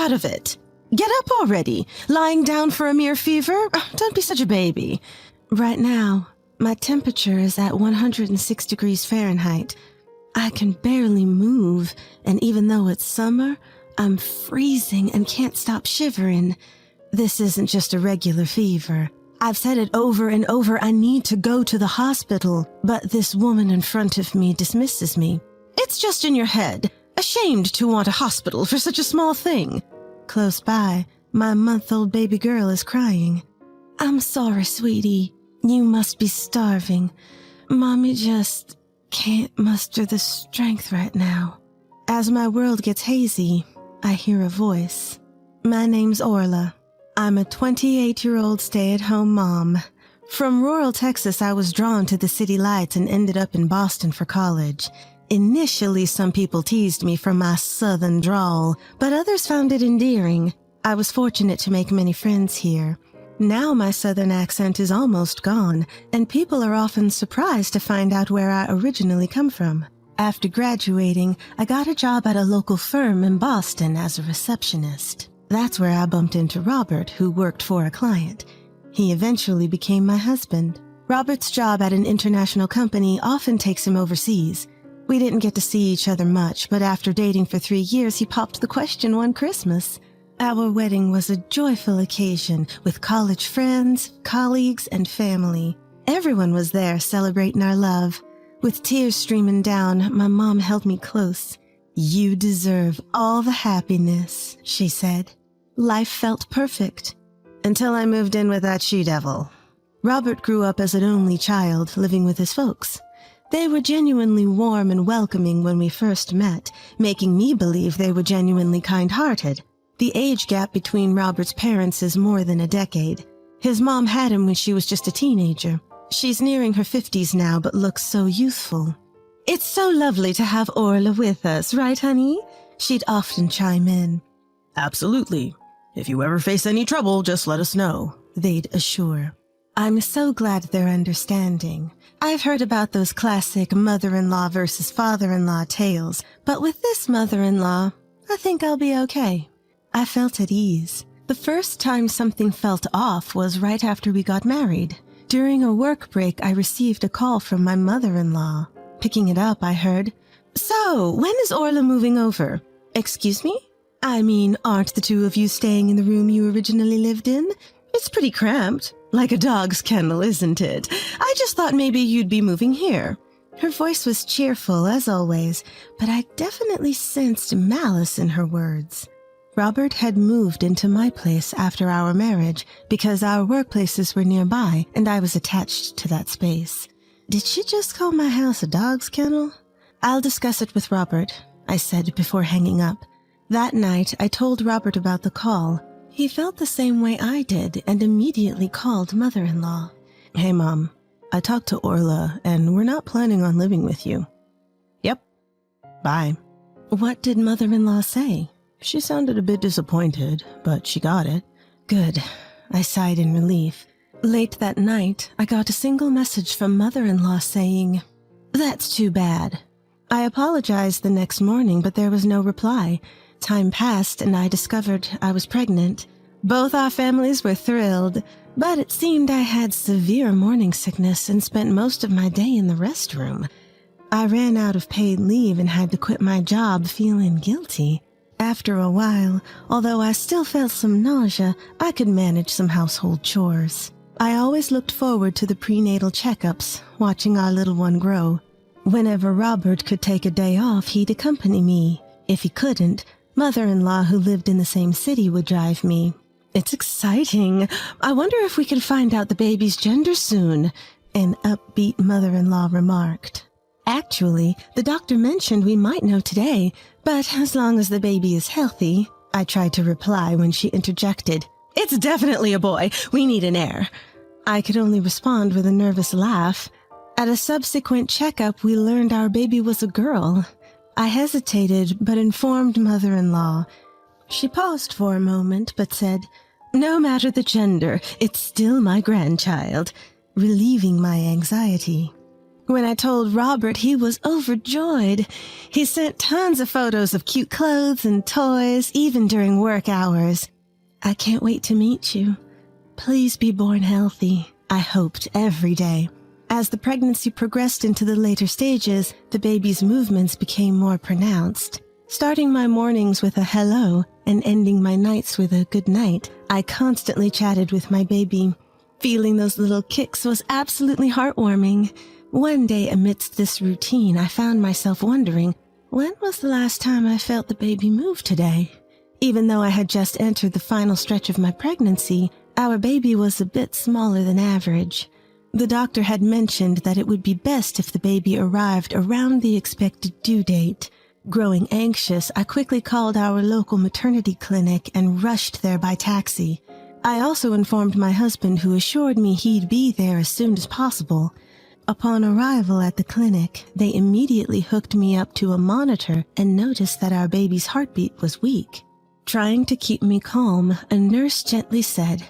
out of it. Get up already. Lying down for a mere fever? Don't be such a baby. Right now, my temperature is at 106 degrees Fahrenheit. I can barely move, and even though it's summer, I'm freezing and can't stop shivering. This isn't just a regular fever. I've said it over and over, I need to go to the hospital, but this woman in front of me dismisses me. It's just in your head. Ashamed to want a hospital for such a small thing. Close by, my month-old baby girl is crying. I'm sorry, sweetie. You must be starving. Mommy just can't muster the strength right now. As my world gets hazy, I hear a voice. My name's Orla. I'm a 28-year-old stay-at-home mom. From rural Texas, I was drawn to the city lights and ended up in Boston for college. Initially, some people teased me for my southern drawl, but others found it endearing. I was fortunate to make many friends here. Now my southern accent is almost gone, and people are often surprised to find out where I originally come from. After graduating, I got a job at a local firm in Boston as a receptionist. That's where I bumped into Robert, who worked for a client. He eventually became my husband. Robert's job at an international company often takes him overseas. We didn't get to see each other much, but after dating for 3 years, he popped the question one Christmas. Our wedding was a joyful occasion with college friends, colleagues, and family. Everyone was there celebrating our love. With tears streaming down, my mom held me close. "You deserve all the happiness," she said. Life felt perfect. Until I moved in with that she-devil. Robert grew up as an only child, living with his folks. They were genuinely warm and welcoming when we first met, making me believe they were genuinely kind-hearted. The age gap between Robert's parents is more than a decade. His mom had him when she was just a teenager. She's nearing her 50s now, but looks so youthful. "It's so lovely to have Orla with us, right, honey?" She'd often chime in. "Absolutely. If you ever face any trouble, just let us know," they'd assure. I'm so glad they're understanding. I've heard about those classic mother-in-law versus father-in-law tales, but with this mother-in-law, I think I'll be okay. I felt at ease. The first time something felt off was right after we got married. During a work break, I received a call from my mother-in-law. Picking it up, I heard, "So, when is Orla moving over?" "Excuse me? I mean, aren't the two of you staying in the room you originally lived in? It's pretty cramped. Like a dog's kennel, isn't it? I just thought maybe you'd be moving here." Her voice was cheerful, as always, but I definitely sensed malice in her words. Robert had moved into my place after our marriage because our workplaces were nearby and I was attached to that space. Did she just call my house a dog's kennel? "I'll discuss it with Robert," I said before hanging up. That night, I told Robert about the call. He felt the same way I did and immediately called mother-in-law. "Hey, Mom, I talked to Orla and we're not planning on living with you." "Yep. Bye." What did mother-in-law say? She sounded a bit disappointed, but she got it. Good. I sighed in relief. Late that night, I got a single message from mother-in-law saying, "That's too bad." I apologized the next morning, but there was no reply. Time passed and I discovered I was pregnant. Both our families were thrilled, but it seemed I had severe morning sickness and spent most of my day in the restroom. I ran out of paid leave and had to quit my job feeling guilty. After a while, although I still felt some nausea, I could manage some household chores. I always looked forward to the prenatal checkups, watching our little one grow. Whenever Robert could take a day off, he'd accompany me. If he couldn't, mother-in-law who lived in the same city would drive me. "It's exciting. I wonder if we can find out the baby's gender soon," an upbeat mother-in-law remarked. "Actually, the doctor mentioned we might know today, but as long as the baby is healthy," I tried to reply when she interjected, "It's definitely a boy. We need an heir." I could only respond with a nervous laugh. At a subsequent checkup, we learned our baby was a girl. I hesitated, but informed mother-in-law. She paused for a moment, but said, "No matter the gender, it's still my grandchild," relieving my anxiety. When I told Robert, he was overjoyed. He sent tons of photos of cute clothes and toys, even during work hours. I can't wait to meet you. Please be born healthy, I hoped every day. As the pregnancy progressed into the later stages, the baby's movements became more pronounced. Starting my mornings with a hello and ending my nights with a good night, I constantly chatted with my baby. Feeling those little kicks was absolutely heartwarming. One day amidst this routine, I found myself wondering, when was the last time I felt the baby move today? Even though I had just entered the final stretch of my pregnancy, our baby was a bit smaller than average. The doctor had mentioned that it would be best if the baby arrived around the expected due date. Growing anxious, I quickly called our local maternity clinic and rushed there by taxi. I also informed my husband, who assured me he'd be there as soon as possible. Upon arrival at the clinic, they immediately hooked me up to a monitor and noticed that our baby's heartbeat was weak. Trying to keep me calm, a nurse gently said,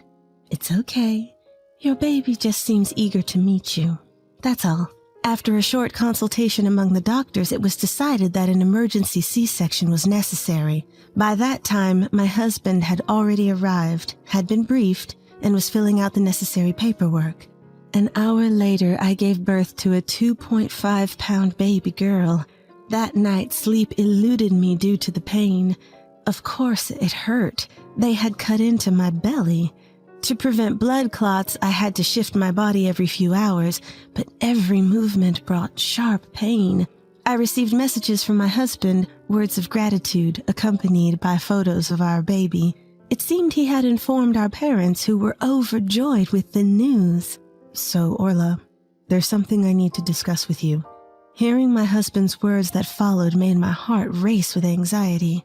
"It's okay. Your baby just seems eager to meet you. That's all." After a short consultation among the doctors, it was decided that an emergency C-section was necessary. By that time, my husband had already arrived, had been briefed, and was filling out the necessary paperwork. An hour later, I gave birth to a 2.5-pound baby girl. That night, sleep eluded me due to the pain. Of course, it hurt. They had cut into my belly. To prevent blood clots, I had to shift my body every few hours, but every movement brought sharp pain. I received messages from my husband, words of gratitude, accompanied by photos of our baby. It seemed he had informed our parents, who were overjoyed with the news. "So, Orla, there's something I need to discuss with you." Hearing my husband's words that followed made my heart race with anxiety.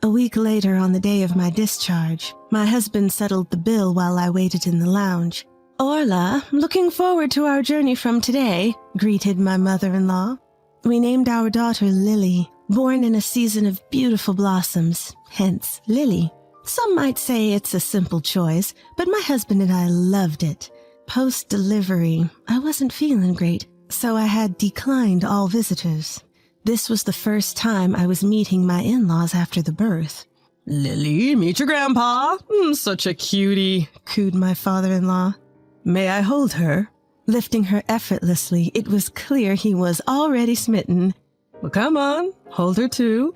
A week later, on the day of my discharge, my husband settled the bill while I waited in the lounge. "Orla, looking forward to our journey from today," greeted my mother-in-law. We named our daughter Lily, born in a season of beautiful blossoms, hence Lily. Some might say it's a simple choice, but my husband and I loved it. Post-delivery, I wasn't feeling great, so I had declined all visitors. This was the first time I was meeting my in-laws after the birth. "Lily, meet your grandpa. Such a cutie," cooed my father-in-law. "May I hold her?" Lifting her effortlessly, it was clear he was already smitten. "Well, come on, hold her too."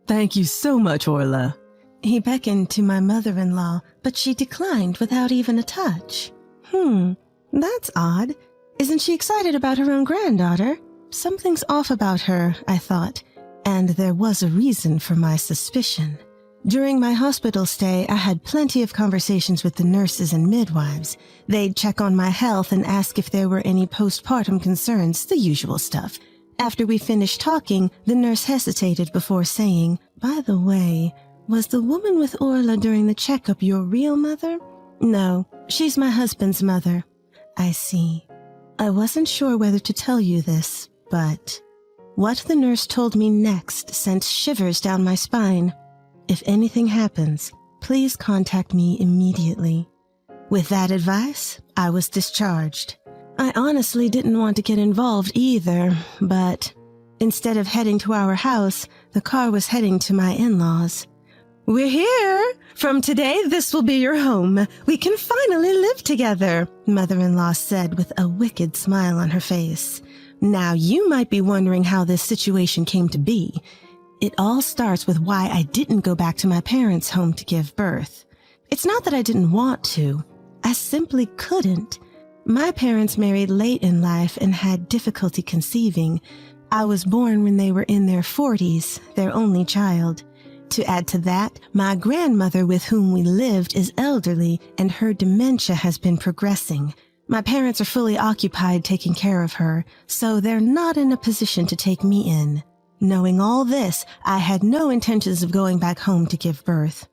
"Thank you so much, Orla." He beckoned to my mother-in-law, but she declined without even a touch. That's odd. Isn't she excited about her own granddaughter? Something's off about her, I thought, and there was a reason for my suspicion. During my hospital stay, I had plenty of conversations with the nurses and midwives. They'd check on my health and ask if there were any postpartum concerns, the usual stuff. After we finished talking, the nurse hesitated before saying, "By the way, was the woman with Orla during the checkup your real mother?" "No, she's my husband's mother." "I see. I wasn't sure whether to tell you this, but..." What the nurse told me next sent shivers down my spine. "If anything happens, please contact me immediately." With that advice, I was discharged. I honestly didn't want to get involved either, but instead of heading to our house, the car was heading to my in-laws. "We're here! From today, this will be your home. We can finally live together," mother-in-law said with a wicked smile on her face. Now, you might be wondering how this situation came to be. It all starts with why I didn't go back to my parents' home to give birth. It's not that I didn't want to. I simply couldn't. My parents married late in life and had difficulty conceiving. I was born when they were in their 40s, their only child. To add to that, my grandmother with whom we lived is elderly and her dementia has been progressing. My parents are fully occupied taking care of her, so they're not in a position to take me in. Knowing all this, I had no intentions of going back home to give birth.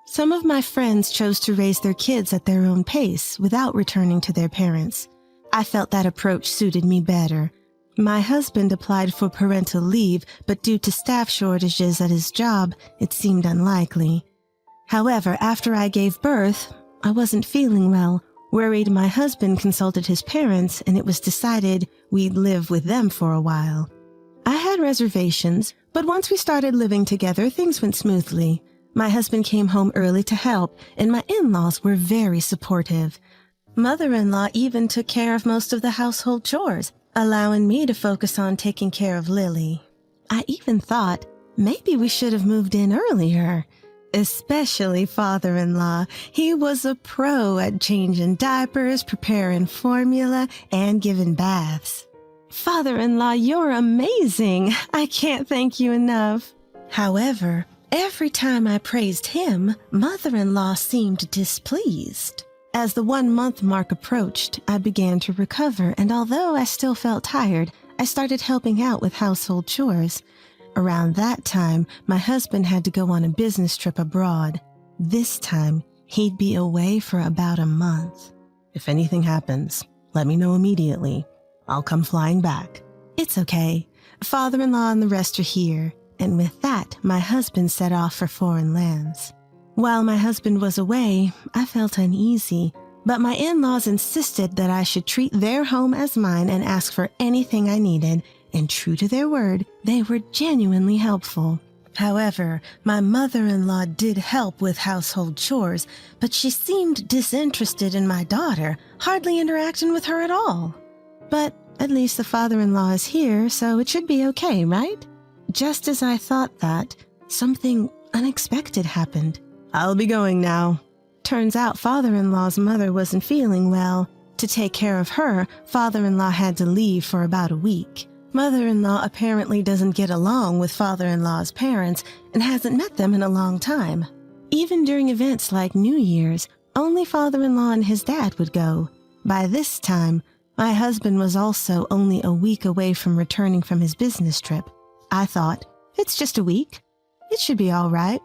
Some of my friends chose to raise their kids at their own pace without returning to their parents. I felt that approach suited me better. My husband applied for parental leave, but due to staff shortages at his job, it seemed unlikely. However, after I gave birth, I wasn't feeling well. Worried my husband consulted his parents and it was decided we'd live with them for a while. I had reservations, but once we started living together, things went smoothly. My husband came home early to help, and my in-laws were very supportive. Mother-in-law even took care of most of the household chores, allowing me to focus on taking care of Lily. I even thought maybe we should have moved in earlier. Especially father-in-law. He was a pro at changing diapers, preparing formula, and giving baths. Father-in-law, you're amazing. I can't thank you enough. However, every time I praised him, mother-in-law seemed displeased. As the 1-month mark approached, I began to recover, and although I still felt tired, I started helping out with household chores. Around that time, my husband had to go on a business trip abroad. This time, he'd be away for about a month. If anything happens, let me know immediately. I'll come flying back. It's okay. Father-in-law and the rest are here. And with that, my husband set off for foreign lands. While my husband was away, I felt uneasy, but my in-laws insisted that I should treat their home as mine and ask for anything I needed, and true to their word, they were genuinely helpful. However, my mother-in-law did help with household chores, but she seemed disinterested in my daughter, hardly interacting with her at all. But at least the father-in-law is here, so it should be okay, right? Just as I thought that, something unexpected happened. I'll be going now. Turns out father-in-law's mother wasn't feeling well. To take care of her, father-in-law had to leave for about a week. Mother-in-law apparently doesn't get along with father-in-law's parents and hasn't met them in a long time. Even during events like New Year's, only father-in-law and his dad would go. By this time, my husband was also only a week away from returning from his business trip. I thought, it's just a week. It should be all right.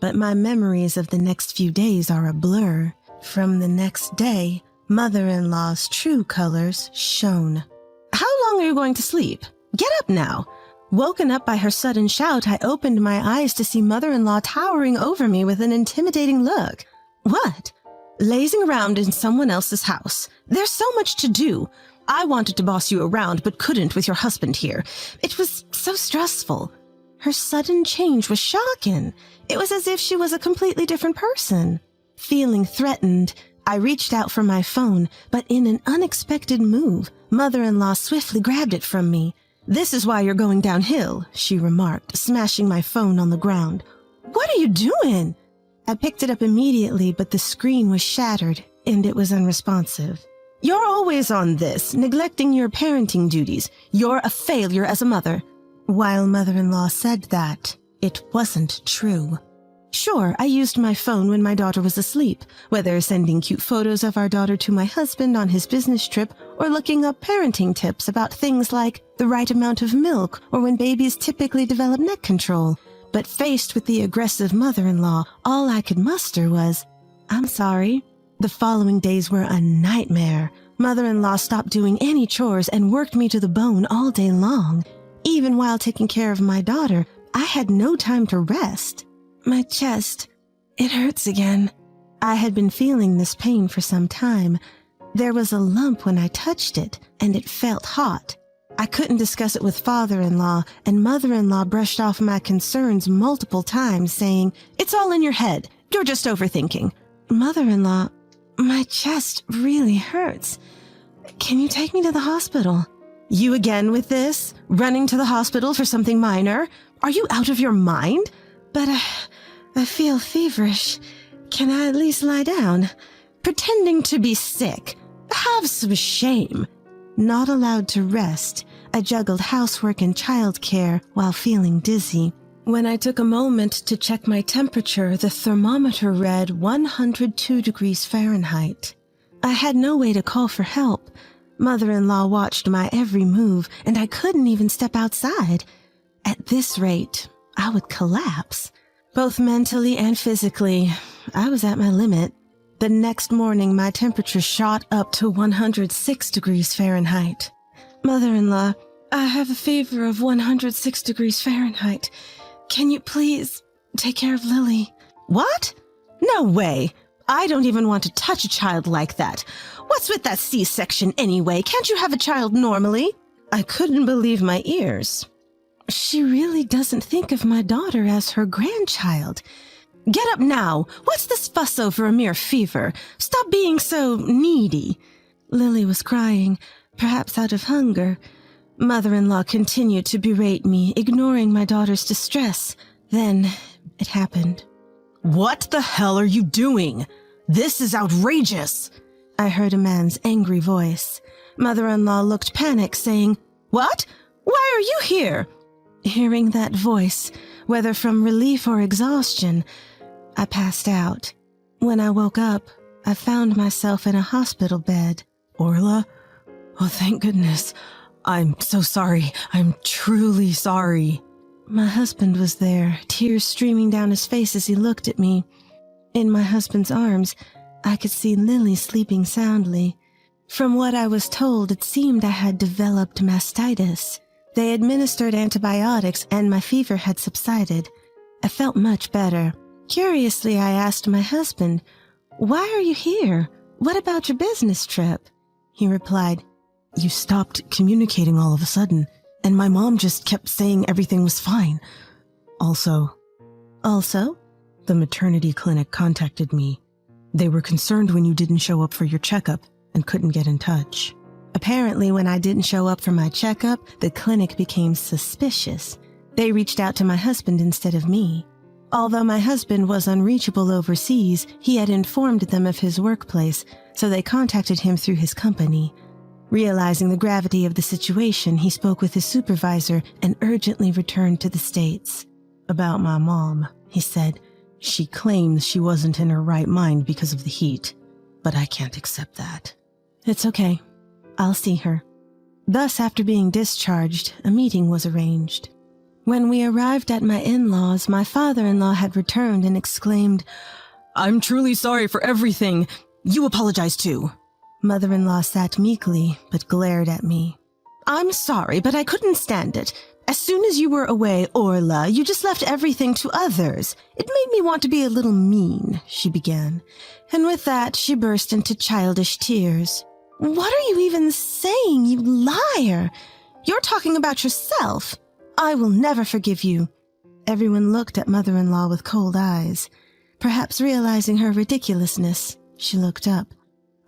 But my memories of the next few days are a blur. From the next day, mother-in-law's true colors shone. How long are you going to sleep? Get up now. Woken up by her sudden shout, I opened my eyes to see mother-in-law towering over me with an intimidating look. What? Lazing around in someone else's house. There's so much to do. I wanted to boss you around, but couldn't with your husband here. It was so stressful. Her sudden change was shocking. It was as if she was a completely different person. Feeling threatened, I reached out for my phone, but in an unexpected move, mother-in-law swiftly grabbed it from me. "This is why you're going downhill," she remarked, smashing my phone on the ground. "What are you doing?" I picked it up immediately, but the screen was shattered, and it was unresponsive. "You're always on this, neglecting your parenting duties. You're a failure as a mother." While mother-in-law said that, it wasn't true. Sure, I used my phone when my daughter was asleep, whether sending cute photos of our daughter to my husband on his business trip or looking up parenting tips about things like the right amount of milk or when babies typically develop neck control. But faced with the aggressive mother-in-law, all I could muster was, "I'm sorry." The following days were a nightmare. Mother-in-law stopped doing any chores and worked me to the bone all day long. Even while taking care of my daughter, I had no time to rest. My chest, it hurts again. I had been feeling this pain for some time. There was a lump when I touched it, and it felt hot. I couldn't discuss it with father-in-law, and mother-in-law brushed off my concerns multiple times, saying, "It's all in your head. You're just overthinking." "Mother-in-law, my chest really hurts. Can you take me to the hospital?" "You again with this? Running to the hospital for something minor? Are you out of your mind?" "But I feel feverish. Can I at least lie down?" "Pretending to be sick. Have some shame." Not allowed to rest, I juggled housework and childcare while feeling dizzy. When I took a moment to check my temperature, the thermometer read 102 degrees Fahrenheit. I had no way to call for help. Mother-in-law watched my every move, and I couldn't even step outside. At this rate, I would collapse. Both mentally and physically, I was at my limit. The next morning, my temperature shot up to 106 degrees Fahrenheit. "Mother-in-law, I have a fever of 106 degrees Fahrenheit. Can you please take care of Lily?" "What? No way. I don't even want to touch a child like that. What's with that C-section anyway? Can't you have a child normally? I couldn't believe my ears. She really doesn't think of my daughter as her grandchild. Get up now. What's this fuss over a mere fever? Stop being so needy. Lily was crying, perhaps out of hunger. Mother-in-law continued to berate me, ignoring my daughter's distress. Then it happened. What the hell are you doing? This is outrageous! I heard a man's angry voice. Mother-in-law looked panicked, saying, "What? Why are you here?" Hearing that voice, whether from relief or exhaustion, I passed out. When I woke up, I found myself in a hospital bed. Orla? Oh, thank goodness. I'm so sorry. I'm truly sorry. My husband was there, tears streaming down his face as he looked at me. In my husband's arms, I could see Lily sleeping soundly. From what I was told, it seemed I had developed mastitis. They administered antibiotics and my fever had subsided. I felt much better. Curiously, I asked my husband, "Why are you here? What about your business trip?" He replied, "You stopped communicating all of a sudden, and my mom just kept saying everything was fine. Also, the maternity clinic contacted me. They were concerned when you didn't show up for your checkup and couldn't get in touch." Apparently, when I didn't show up for my checkup, the clinic became suspicious. They reached out to my husband instead of me. Although my husband was unreachable overseas, he had informed them of his workplace, so they contacted him through his company. Realizing the gravity of the situation, he spoke with his supervisor and urgently returned to the States. "About my mom," he said. "She claims she wasn't in her right mind because of the heat, but I can't accept that." "It's okay. I'll see her." Thus, after being discharged, a meeting was arranged. When we arrived at my in-laws, my father-in-law had returned and exclaimed, "I'm truly sorry for everything. You apologize too." Mother-in-law sat meekly, but glared at me. "I'm sorry, but I couldn't stand it. As soon as you were away, Orla, you just left everything to others. It made me want to be a little mean," she began. And with that, she burst into childish tears. "What are you even saying, you liar? You're talking about yourself. I will never forgive you." Everyone looked at mother-in-law with cold eyes. Perhaps realizing her ridiculousness, she looked up.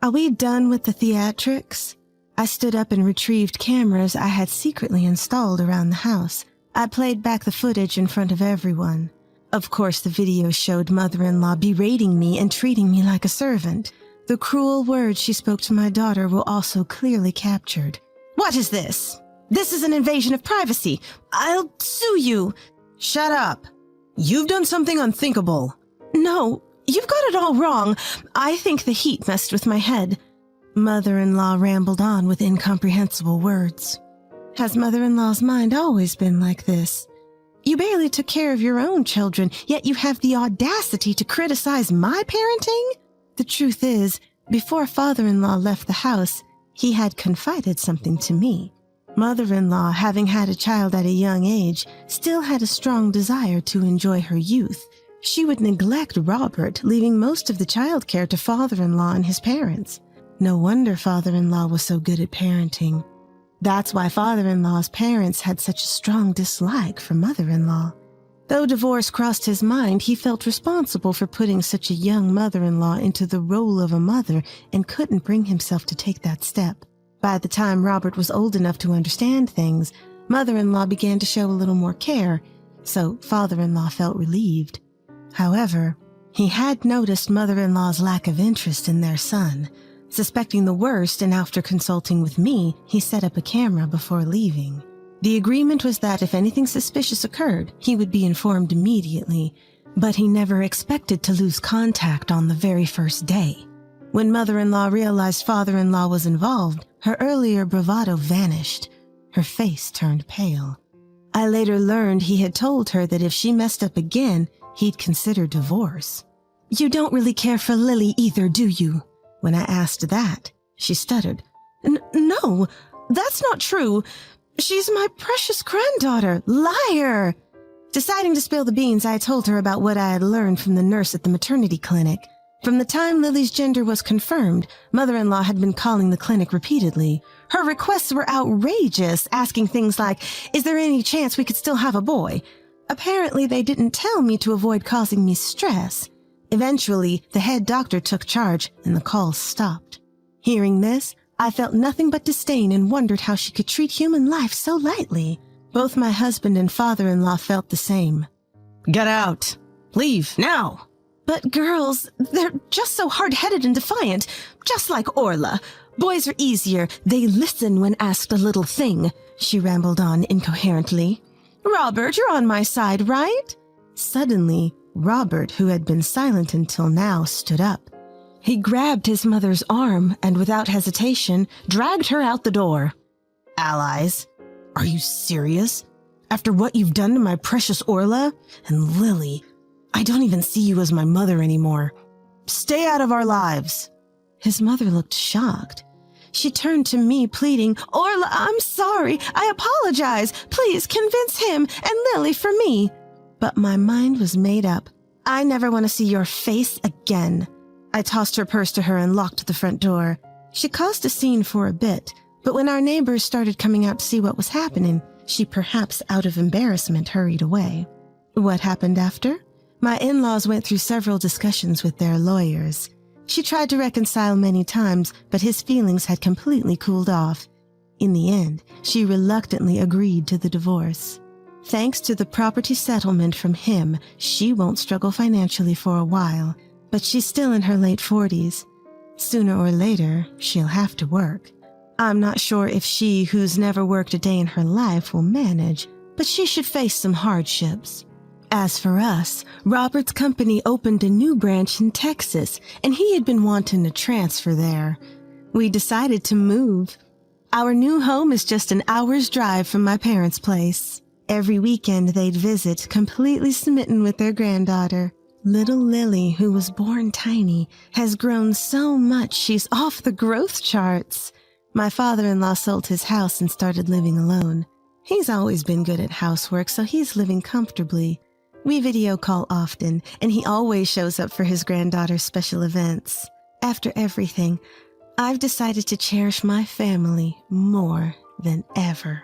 "Are we done with the theatrics?" I stood up and retrieved cameras I had secretly installed around the house. I played back the footage in front of everyone. Of course, the video showed mother-in-law berating me and treating me like a servant. The cruel words she spoke to my daughter were also clearly captured. "What is this? This is an invasion of privacy. I'll sue you." "Shut up. You've done something unthinkable." "No, you've got it all wrong. I think the heat messed with my head." Mother-in-law rambled on with incomprehensible words. Has mother-in-law's mind always been like this? You barely took care of your own children, yet you have the audacity to criticize my parenting? The truth is, before father-in-law left the house, he had confided something to me. Mother-in-law, having had a child at a young age, still had a strong desire to enjoy her youth. She would neglect Robert, leaving most of the childcare to father-in-law and his parents. No wonder father-in-law was so good at parenting. That's why father-in-law's parents had such a strong dislike for mother-in-law. Though divorce crossed his mind, he felt responsible for putting such a young mother-in-law into the role of a mother and couldn't bring himself to take that step. By the time Robert was old enough to understand things, mother-in-law began to show a little more care, so father-in-law felt relieved. However, he had noticed mother-in-law's lack of interest in their son. Suspecting the worst, and after consulting with me, he set up a camera before leaving. The agreement was that if anything suspicious occurred, he would be informed immediately, but he never expected to lose contact on the very first day. When mother-in-law realized father-in-law was involved, her earlier bravado vanished. Her face turned pale. I later learned he had told her that if she messed up again, he'd consider divorce. "You don't really care for Lily either, do you?" When I asked that, she stuttered. No, that's not true. She's my precious granddaughter. Liar!" Deciding to spill the beans, I told her about what I had learned from the nurse at the maternity clinic. From the time Lily's gender was confirmed, mother-in-law had been calling the clinic repeatedly. Her requests were outrageous, asking things like, "Is there any chance we could still have a boy?" Apparently, they didn't tell me to avoid causing me stress. Eventually, the head doctor took charge and the calls stopped. Hearing this, I felt nothing but disdain and wondered how she could treat human life so lightly. Both my husband and father-in-law felt the same. Get out! Leave, now! But girls, they're just so hard-headed and defiant, just like Orla. Boys are easier. They listen when asked a little thing, she rambled on incoherently. Robert, you're on my side, right? Suddenly, Robert, who had been silent until now, stood up. He grabbed his mother's arm and without hesitation dragged her out the door. Allies? Are you serious? After what you've done to my precious Orla? And Lily, I don't even see you as my mother anymore. Stay out of our lives. His mother looked shocked. She turned to me, pleading, Orla, I'm sorry. I apologize. Please convince him and Lily for me. But my mind was made up. I never want to see your face again. I tossed her purse to her and locked the front door. She caused a scene for a bit, but when our neighbors started coming out to see what was happening, she perhaps out of embarrassment hurried away. What happened after? My in-laws went through several discussions with their lawyers. She tried to reconcile many times, but his feelings had completely cooled off. In the end, she reluctantly agreed to the divorce. Thanks to the property settlement from him, she won't struggle financially for a while, but she's still in her late 40s. Sooner or later, she'll have to work. I'm not sure if she, who's never worked a day in her life, will manage, but she should face some hardships. As for us, Robert's company opened a new branch in Texas, and he had been wanting to transfer there. We decided to move. Our new home is just an hour's drive from my parents' place. Every weekend they'd visit, completely smitten with their granddaughter. Little Lily, who was born tiny, has grown so much she's off the growth charts. My father-in-law sold his house and started living alone. He's always been good at housework, so he's living comfortably. We video call often, and he always shows up for his granddaughter's special events. After everything, I've decided to cherish my family more than ever.